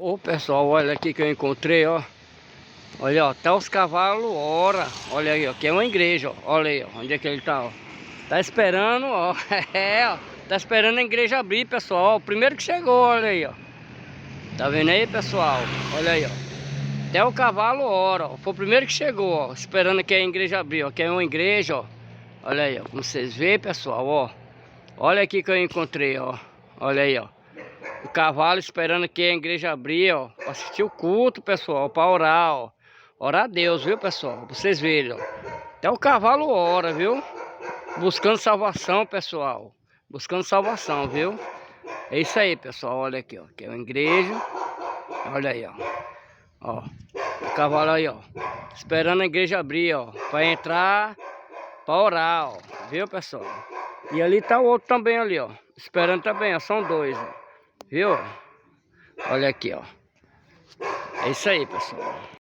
Ô pessoal, olha aqui que eu encontrei, ó. Olha, ó, tá os cavalos, ora. Olha aí, ó, que é uma igreja, ó. Olha aí, ó, onde é que ele tá, ó. Tá esperando, ó. É, ó. Tá esperando a igreja abrir, pessoal. Ó, o primeiro que chegou, olha aí, ó. Tá vendo aí, pessoal? Olha aí, ó. Até o cavalo, ora, ó. Foi o primeiro que chegou, ó. Esperando que a igreja abrir, ó. Que é uma igreja, ó. Olha aí, ó. Como vocês veem, pessoal, ó. Olha aqui que eu encontrei, ó. Olha aí, ó. O cavalo esperando que a igreja abrir, ó. Pra assistir o culto, pessoal. Pra orar, ó. Orar a Deus, viu, pessoal? Pra vocês verem, ó. Até o cavalo ora, viu? Buscando salvação, pessoal. Buscando salvação, viu? É isso aí, pessoal. Olha aqui, ó. Que é uma igreja. Olha aí, ó. Ó. O cavalo aí, ó. Esperando a igreja abrir, ó. Pra entrar, pra orar, ó. Viu, pessoal? E ali tá o outro também ali, ó. Esperando também, ó. São dois, ó. Viu? Olha aqui, ó. É isso aí, pessoal.